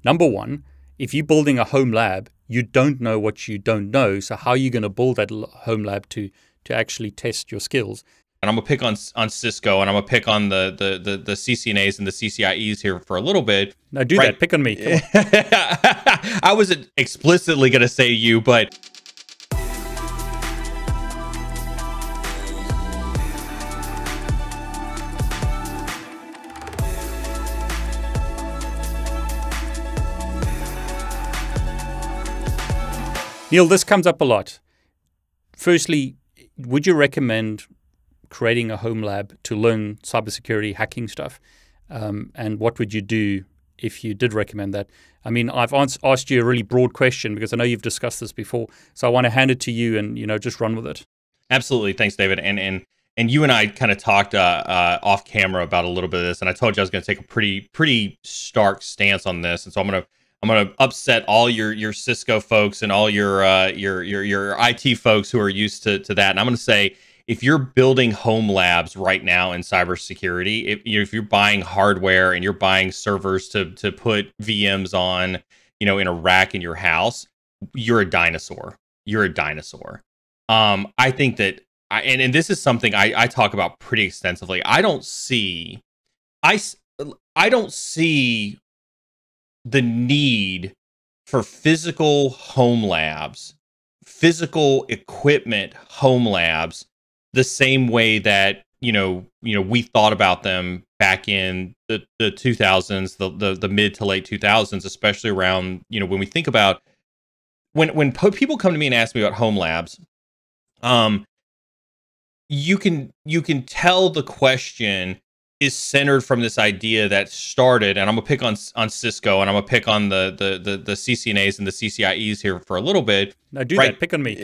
Number one, if you're building a home lab, you don't know what you don't know. So how are you going to build that home lab to actually test your skills? And I'm gonna pick on Cisco, and I'm gonna pick on the CCNAs and the CCIEs here for a little bit. No, do that. Pick on me. Come on. I wasn't explicitly gonna say you, but Neal, this comes up a lot. Firstly, would you recommend creating a home lab to learn cybersecurity hacking stuff? And what would you do if you did recommend that? I mean, I've asked you a really broad question because I know you've discussed this before. So I want to hand it to you and, just run with it. Absolutely. Thanks, David. And you and I kind of talked off camera about a little bit of this, and I told you I was going to take a pretty stark stance on this. And so I'm gonna upset all your Cisco folks and all your IT folks who are used to that. And I'm gonna say, if you're building home labs right now in cybersecurity, if you're buying hardware and you're buying servers to put VMs on, in a rack in your house, you're a dinosaur. You're a dinosaur. I think that, and this is something I talk about pretty extensively. I don't see the need for physical home labs, physical equipment home labs, the same way that we thought about them back in the 2000s, the mid to late 2000s, especially around when we think about when people come to me and ask me about home labs. You can tell the question is centered from this idea that started, and I'm gonna pick on Cisco, and I'm gonna pick on the CCNAs and the CCIEs here for a little bit. No, do that. Pick on me.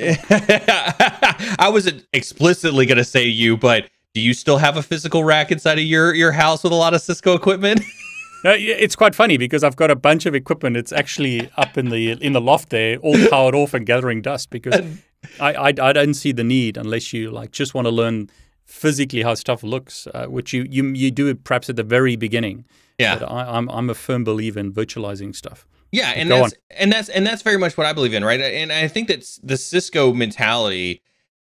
I wasn't explicitly gonna say you, but do you still have a physical rack inside of your house with a lot of Cisco equipment? No, it's quite funny because I've got a bunch of equipment. It's actually up in the loft there, all powered off and gathering dust because I don't see the need unless you just want to learn physically how stuff looks, which you do it perhaps at the very beginning. Yeah, but I'm a firm believer in virtualizing stuff. Yeah, and that's very much what I believe in, right? And I think that the Cisco mentality,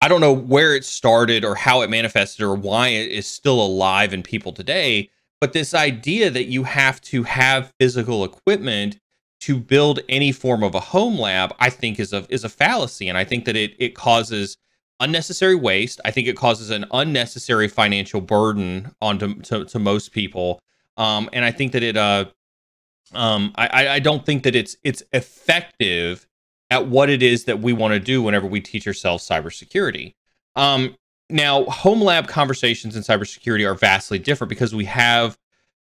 I don't know where it started or how it manifested or why it is still alive in people today, but this idea that you have to have physical equipment to build any form of a home lab, I think is a fallacy, and I think that it causes unnecessary waste. I think it causes an unnecessary financial burden to most people, and I think that I don't think that it's effective at what it is that we want to do whenever we teach ourselves cybersecurity. Now, home lab conversations in cybersecurity are vastly different because we have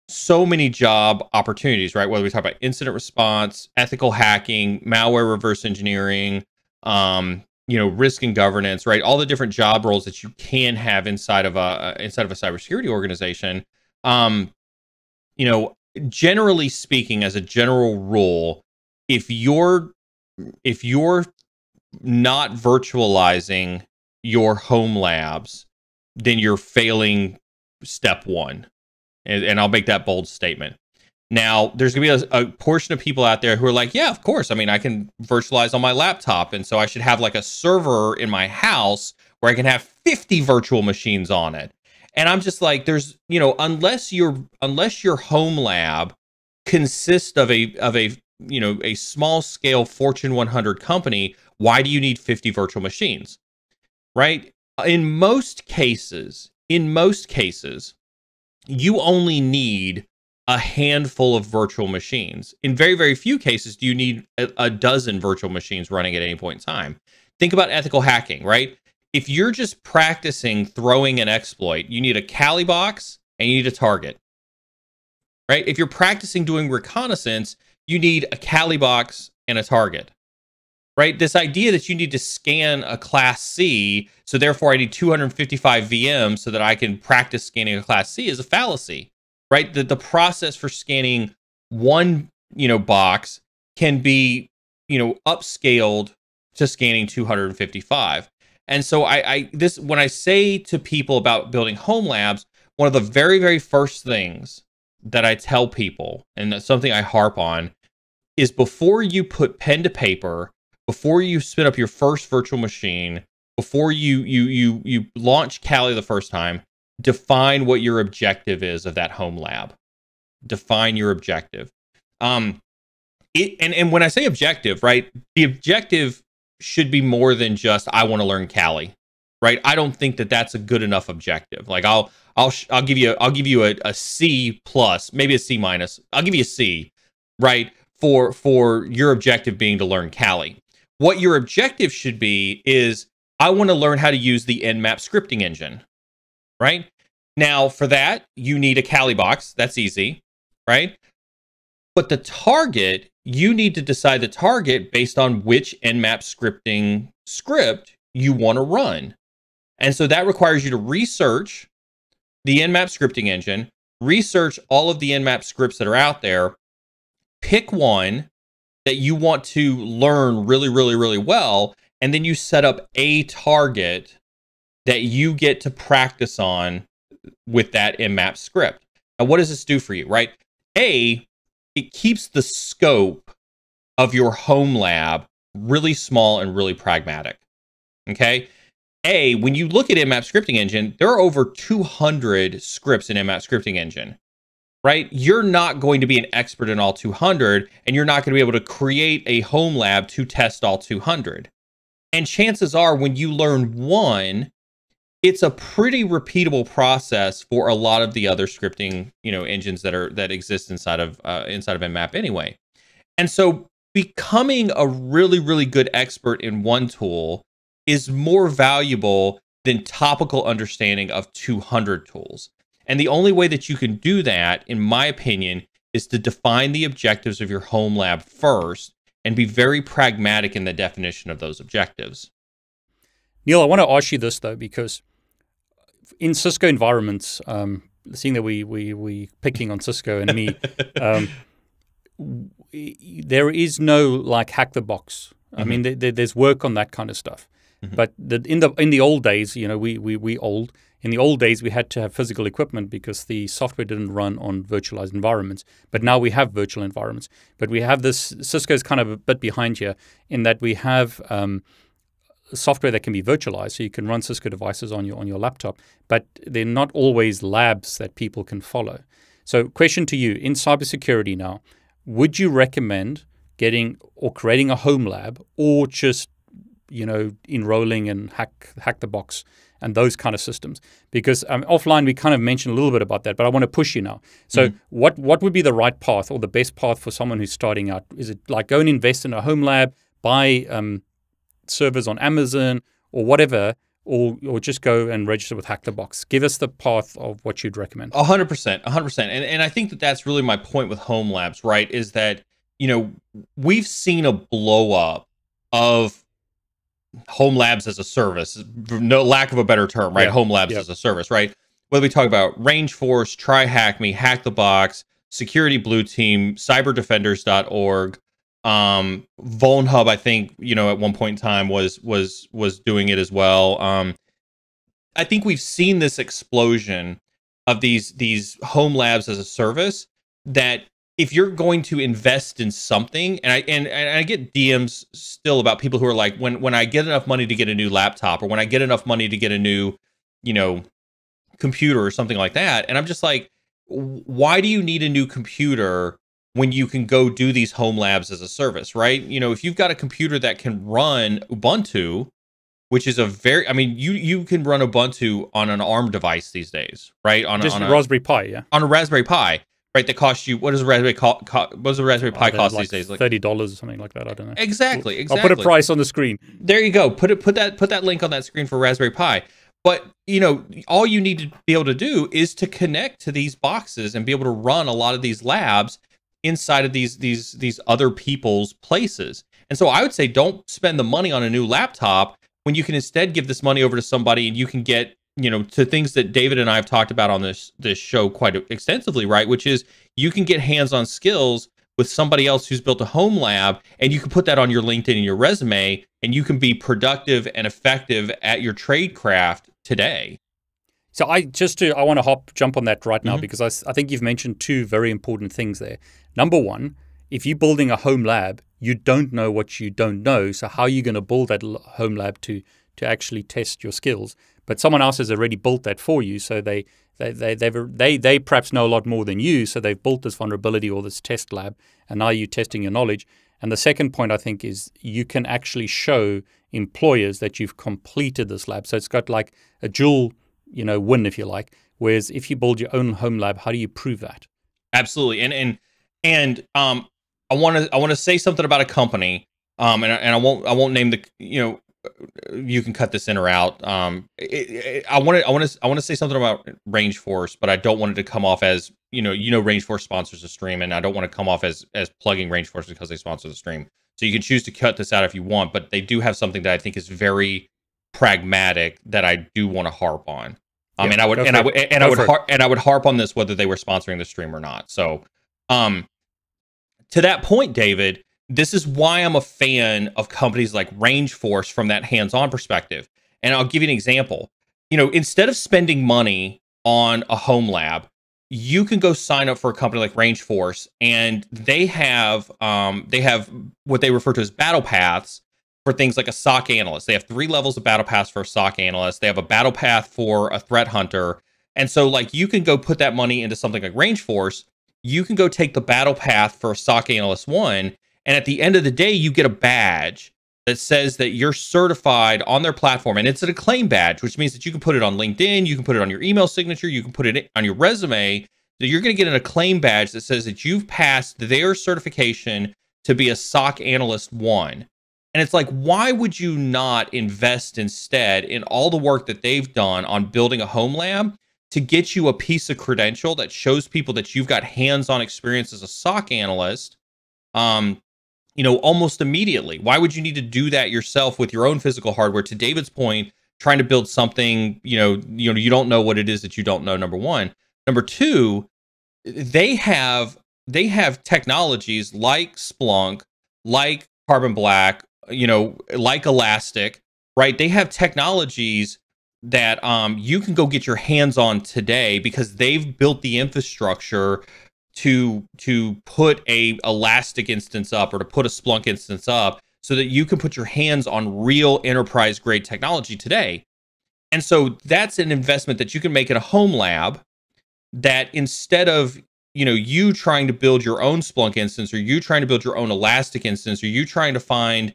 so many job opportunities, right? Whether we talk about incident response, ethical hacking, malware reverse engineering, risk and governance, right? All the different job roles that you can have inside of a cybersecurity organization. Generally speaking, as a general rule, if you're not virtualizing your home labs, then you're failing step one. And I'll make that bold statement. Now, there's going to be a portion of people out there who are like, yeah, of course. I mean, I can virtualize on my laptop. And so I should have like a server in my house where I can have 50 virtual machines on it. And I'm just like, there's, unless your home lab consists of a small scale Fortune 100 company, why do you need 50 virtual machines? Right? In most cases, you only need a handful of virtual machines. In very, very few cases do you need a dozen virtual machines running at any point in time. Think about ethical hacking, right? If you're just practicing throwing an exploit, you need a Kali box and you need a target, right? If you're practicing doing reconnaissance, you need a Kali box and a target, right? This idea that you need to scan a class C, so therefore I need 255 VMs so that I can practice scanning a class C is a fallacy. Right, the process for scanning one box can be upscaled to scanning 255. And so when I say to people about building home labs, one of the very, very first things that I tell people, and that's something I harp on, is before you put pen to paper, before you spin up your first virtual machine, before you launch Kali the first time, define what your objective is of that home lab. Define your objective. And when I say objective, right, the objective should be more than just I want to learn Kali, right? I don't think that that's a good enough objective. Like I'll give you a C plus, maybe a C minus. I'll give you a C, right, for your objective being to learn Kali. What your objective should be is I want to learn how to use the Nmap scripting engine, right? Now for that you need a Kali box. That's easy, right? But the target, you need to decide the target based on which Nmap scripting script you want to run. And so that requires you to research the Nmap scripting engine, research all of the Nmap scripts that are out there, pick one that you want to learn really, really, really well, and then you set up a target that you get to practice on with that Nmap script. Now, what does this do for you, right? It keeps the scope of your home lab really small and really pragmatic. Okay? When you look at Nmap scripting engine, there are over 200 scripts in Nmap scripting engine, right? You're not going to be an expert in all 200, and you're not going to be able to create a home lab to test all 200. And chances are when you learn one, it's a pretty repeatable process for a lot of the other scripting, engines that exist inside of Nmap anyway. And so becoming a really, really good expert in one tool is more valuable than topical understanding of 200 tools. And the only way that you can do that, in my opinion, is to define the objectives of your home lab first and be very pragmatic in the definition of those objectives. Neal, I want to ask you this though, because in Cisco environments, seeing that we picking on Cisco and me, there is no like hack the box. I mean, there's work on that kind of stuff. But in the old days, we old. In the old days, we had to have physical equipment because the software didn't run on virtualized environments. But now we have virtual environments. But we have this. Cisco's kind of a bit behind here in that we have software that can be virtualized, so you can run Cisco devices on your laptop. But they're not always labs that people can follow. So, question to you: in cybersecurity now, would you recommend getting or creating a home lab, or just enrolling in hack the box and those kind of systems? Because offline we kind of mentioned a little bit about that, but I want to push you now. So what would be the right path or the best path for someone who's starting out? Is it like go and invest in a home lab, buy servers on Amazon or whatever, or just go and register with Hack the Box? Give us the path of what you'd recommend. 100%. And I think that that's really my point with home labs, right? Is that, we've seen a blow up of home labs as a service, no lack of a better term, right? Home labs as a service, right? Whether we talk about Rangeforce, tryhackme, Hack the Box, Security Blue Team, cyberdefenders.org, VulnHub, I think, at one point in time was doing it as well. I think we've seen this explosion of these home labs as a service that if you're going to invest in something, and I get DMs still about people who are like, when I get enough money to get a new laptop, or when I get enough money to get a new, computer or something like that, and I'm just like, why do you need a new computer when you can go do these home labs as a service, right? If you've got a computer that can run Ubuntu, which is you can run Ubuntu on an ARM device these days, right? On a Raspberry Pi, yeah. On a Raspberry Pi. Right, that costs you. What does a Raspberry Pi cost these days? Like $30 or something like that. I don't know. Exactly. I'll put a price on the screen. There you go. Put that link on that screen for Raspberry Pi. But all you need to be able to do is to connect to these boxes and be able to run a lot of these labs inside of these other people's places. And so I would say don't spend the money on a new laptop when you can instead give this money over to somebody and you can get to things that David and I have talked about on this show quite extensively, right? Which is you can get hands-on skills with somebody else who's built a home lab, and you can put that on your LinkedIn and your resume, and you can be productive and effective at your trade craft today. So I want to jump on that right now because I think you've mentioned two very important things there. Number one if you're building a home lab, you don't know what you don't know. So how are you going to build that home lab to actually test your skills? But someone else has already built that for you, so they perhaps know a lot more than you. So they've built this vulnerability or this test lab, and now you're testing your knowledge. And the second point, I think, is you can actually show employers that you've completed this lab. So it's got like a dual, win, if you like. Whereas if you build your own home lab, how do you prove that? Absolutely. And I want to say something about a company. And I won't name the, you can cut this in or out. I want to say something about Rangeforce, but I don't want it to come off as, Rangeforce sponsors the stream, and I don't want to come off as plugging Rangeforce because they sponsor the stream. So you can choose to cut this out if you want, but they do have something that I think is very pragmatic that I do want to harp on. And I would harp on this whether they were sponsoring the stream or not. So, to that point, David, this is why I'm a fan of companies like Rangeforce from that hands-on perspective. And I'll give you an example. Instead of spending money on a home lab, you can go sign up for a company like Rangeforce, and they have what they refer to as battle paths for things like a SOC analyst. They have 3 levels of battle paths for a SOC analyst. They have a battle path for a threat hunter. And so like you can go put that money into something like Rangeforce. You can go take the battle path for a SOC analyst 1. And at the end of the day, you get a badge that says that you're certified on their platform. And it's an acclaim badge, which means that you can put it on LinkedIn. You can put it on your email signature. You can put it on your resume. So you're going to get an acclaim badge that says that you've passed their certification to be a SOC analyst 1. And it's like, why would you not invest instead in all the work that they've done on building a home lab to get you a piece of credential that shows people that you've got hands-on experience as a SOC analyst, almost immediately? Why would you need to do that yourself with your own physical hardware? To David's point, trying to build something, you don't know what it is that you don't know, number one. Number two, they have technologies like Splunk, like Carbon Black, like Elastic, right? They have technologies that you can go get your hands on today because they've built the infrastructure to put a Elastic instance up or to put a Splunk instance up so that you can put your hands on real enterprise grade technology today. And so that's an investment that you can make in a home lab that instead of, you trying to build your own Splunk instance, or you trying to build your own Elastic instance, or you trying to find,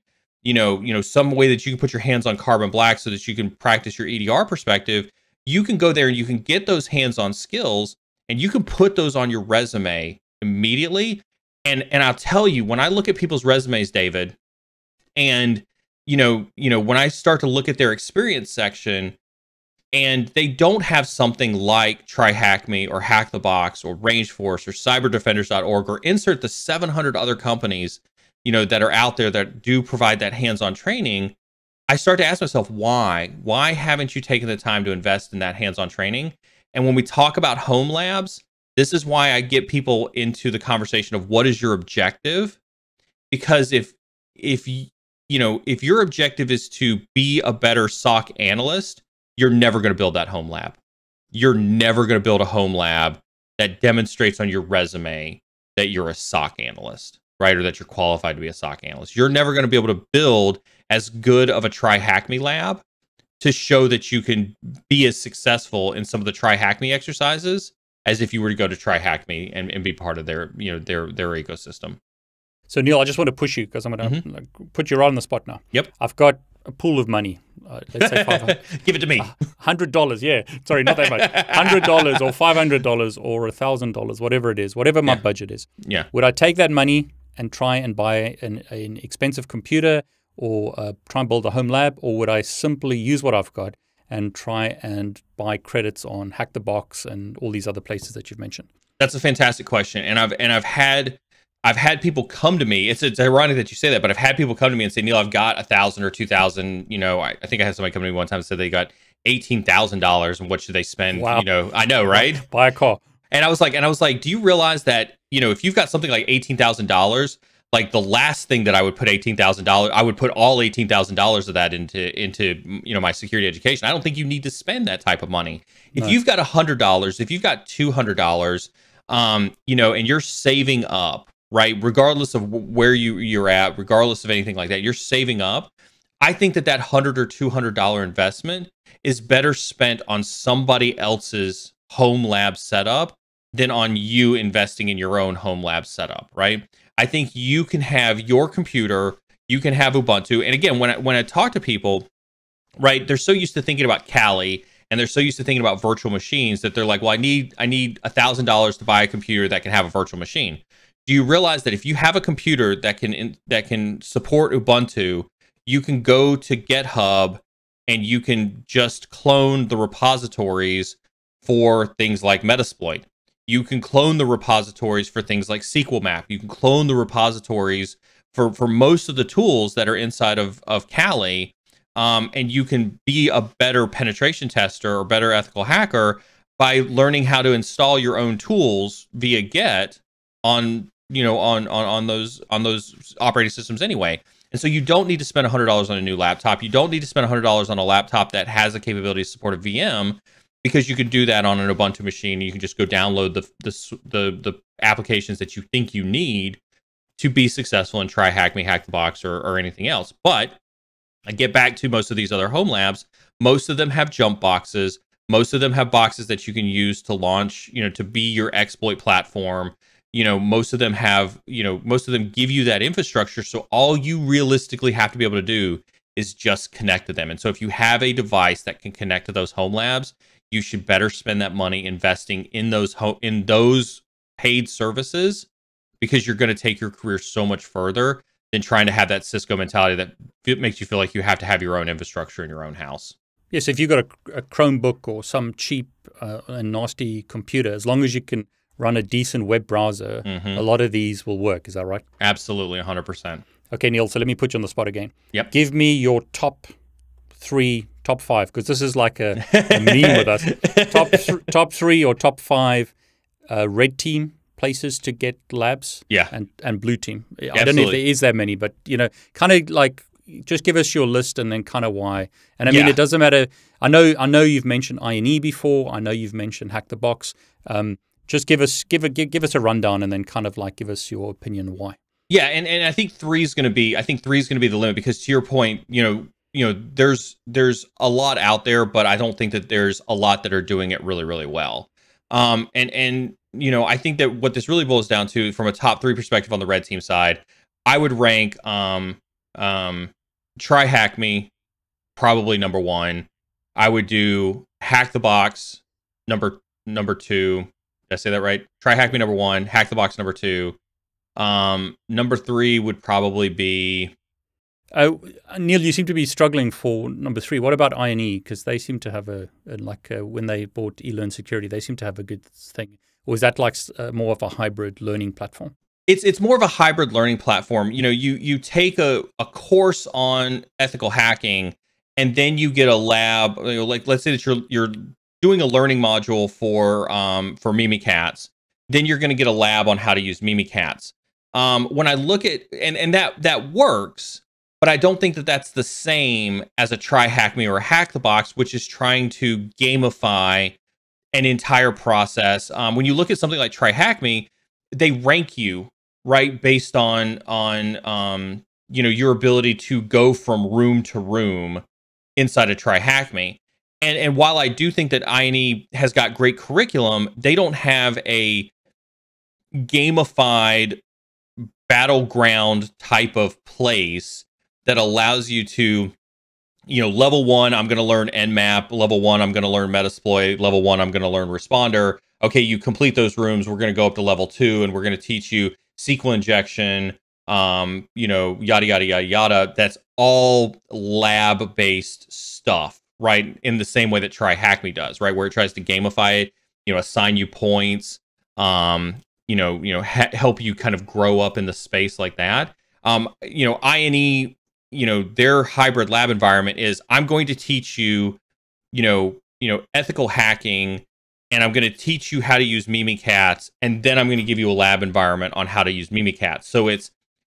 some way that you can put your hands on Carbon Black so that you can practice your EDR perspective, you can go there and you can get those hands-on skills and you can put those on your resume immediately. And I'll tell you, when I look at people's resumes, David, and, when I start to look at their experience section, and they don't have something like tryhackme or hackthebox or Rangeforce or cyberdefenders.org or insert the 700 other companies, that are out there that do provide that hands-on training, I start to ask myself, why? Why haven't you taken the time to invest in that hands-on training? And when we talk about home labs, this is why I get people into the conversation of what is your objective? Because if your objective is to be a better SOC analyst, you're never going to build that home lab. You're never going to build a home lab that demonstrates on your resume that you're a SOC analyst, right? Or that you're qualified to be a SOC analyst. You're never going to be able to build as good of a tryhackme lab to show that you can be as successful in some of the tryhackme exercises as if you were to go to tryhackme and be part of their ecosystem. So Neal, I just want to push you because I'm going to put you right on the spot now. Yep. I've got a pool of money. Let's say $500. Give it to me. $100. Yeah. Sorry, not that much. $100 or $500 or $1,000, whatever it is, whatever my budget is. Yeah. Would I take that money and try and buy an expensive computer or try and build a home lab, or would I simply use what I've got and try and buy credits on hackthebox and all these other places that you've mentioned? That's a fantastic question, and I've had people come to me. It's ironic that you say that, but I've had people come to me and say, Neal, I've got 1,000 or 2,000. I think I had somebody come to me one time and said they got $18,000, and what should they spend? Wow. I know, right? Buy a car. And I was like, do you realize that if you've got something like $18,000, like the last thing that I would put $18,000, I would put all $18,000 of that into my security education. I don't think you need to spend that type of money. If you've got $100, if you've got $200, and you're saving up right? Regardless of where you're at, regardless of anything like that, you're saving up. I think that $100 or $200 investment is better spent on somebody else's home lab setup than on you investing in your own home lab setup, right? I think you can have your computer, you can have Ubuntu. And again, when I talk to people, right, they're so used to thinking about Kali and they're so used to thinking about virtual machines that they're like, well, I need $1,000 to buy a computer that can have a virtual machine. Do you realize that if you have a computer that can support Ubuntu, you can go to GitHub and you can just clone the repositories for things like Metasploit. You can clone the repositories for things like SQL Map. You can clone the repositories for most of the tools that are inside of Kali, and you can be a better penetration tester or better ethical hacker by learning how to install your own tools via Git on those operating systems anyway. And so you don't need to spend $100 on a new laptop. You don't need to spend $100 on a laptop that has the capability to support a VM, because you can do that on an Ubuntu machine. You can just go download the applications that you think you need to be successful in tryhackme, hackthebox, or anything else. But I get back to most of these other home labs. Most of them have jump boxes. Most of them have boxes that you can use to launch, to be your exploit platform. Most of them give you that infrastructure. So all you realistically have to be able to do is just connect to them. And so if you have a device that can connect to those home labs, you should better spend that money investing in those paid services, because you're going to take your career so much further than trying to have that Cisco mentality that makes you feel like you have to have your own infrastructure in your own house. Yes, if you've got a Chromebook or some cheap and nasty computer, as long as you can run a decent web browser, a lot of these will work. Is that right? Absolutely, 100%. Okay, Neal, so let me put you on the spot again. Yep. Give me your top 5, because this is like a meme with us. Top 3 or top 5 red team places to get labs, and blue team. I don't know if there is that many, but kind of like, just give us your list and then kind of why. And I mean, it doesn't matter. I know you've mentioned INE before. I know you've mentioned hackthebox. Just give us a rundown and then kind of like give us your opinion why. Yeah, and I think 3 is going to be the limit, because to your point, there's a lot out there, but I don't think that there's a lot that are doing it really, really well. I think that what this really boils down to, from a top 3 perspective on the red team side, I would rank tryhackme probably number 1. I would do hackthebox number 2. Did I say that right? Tryhackme number 1, hackthebox number 2. Number 3 would probably be. Neal, you seem to be struggling for number 3. What about INE? Because they seem to have when they bought eLearnSecurity, they seem to have a good thing. Or is that like more of a hybrid learning platform? It's more of a hybrid learning platform. You take a course on ethical hacking, and then you get a lab. Like, let's say that you're doing a learning module for Mimikatz. Then you're going to get a lab on how to use Mimikatz. When I look at and that works, but I don't think that that's the same as a tryhackme or a hackthebox, which is trying to gamify an entire process. When you look at something like tryhackme, they rank you, right, based on your ability to go from room to room inside of tryhackme. And while I do think that INE has got great curriculum, they don't have a gamified battleground type of place that allows you to, level 1, I'm going to learn Nmap. Level 1, I'm going to learn Metasploit. Level 1, I'm going to learn Responder. Okay, you complete those rooms. We're going to go up to level 2, and we're going to teach you SQL injection, yada, yada, yada, yada. That's all lab-based stuff, right? In the same way that tryhackme does, right? Where it tries to gamify it, assign you points, help you kind of grow up in the space like that. INE, their hybrid lab environment is, I'm going to teach you, ethical hacking, and I'm going to teach you how to use Mimikatz, and then I'm going to give you a lab environment on how to use Mimikatz. So it's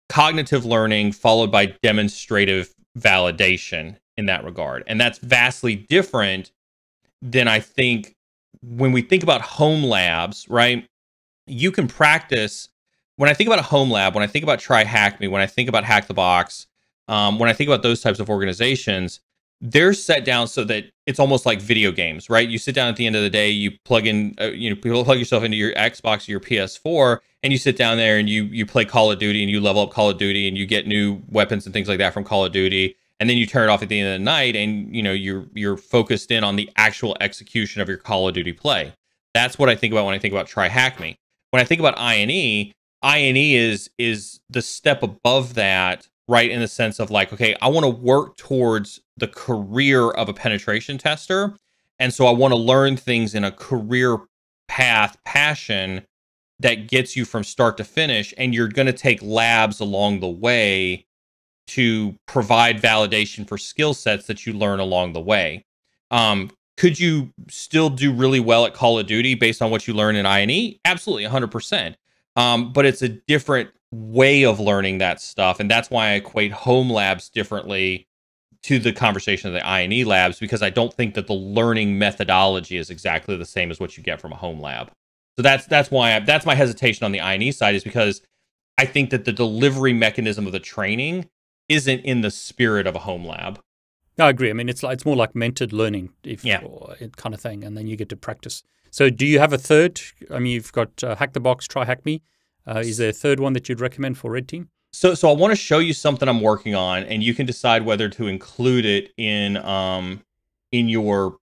cognitive learning followed by demonstrative validation in that regard. And that's vastly different than, I think, when we think about home labs, right? You can practice when I think about a home lab, when I think about tryhackme, when I think about hack the box, when I think about those types of organizations, they're set down so that it's almost like video games, right? You sit down at the end of the day, you plug in, plug yourself into your Xbox or your PS4, and you sit down there and you play Call of Duty and you level up Call of Duty and you get new weapons and things like that from Call of Duty. And then you turn it off at the end of the night and you're focused in on the actual execution of your Call of Duty play. That's what I think about when I think about tryhackme. When I think about I&E is the step above that, right? In the sense of like, okay, I want to work towards the career of a penetration tester. And so I want to learn things in a career path passion that gets you from start to finish. And you're going to take labs along the way to provide validation for skill sets that you learn along the way. Could you still do really well at Call of Duty based on what you learn in I&E? Absolutely, 100%. But it's a different way of learning that stuff. And that's why I equate home labs differently to the conversation of the I&E labs, because I don't think that the learning methodology is exactly the same as what you get from a home lab. So that's why that's my hesitation on the I&E side, is because I think that the delivery mechanism of the training isn't in the spirit of a home lab. I agree. I mean, it's more like mentored learning, kind of thing, and then you get to practice. So, do you have a third? I mean, you've got Hack the Box, tryhackme. Is there a third one that you'd recommend for Red Team? So I want to show you something I'm working on, and you can decide whether to include it in your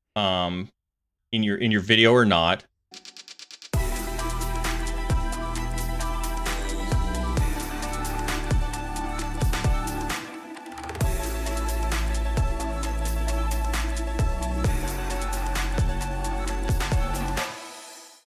video or not.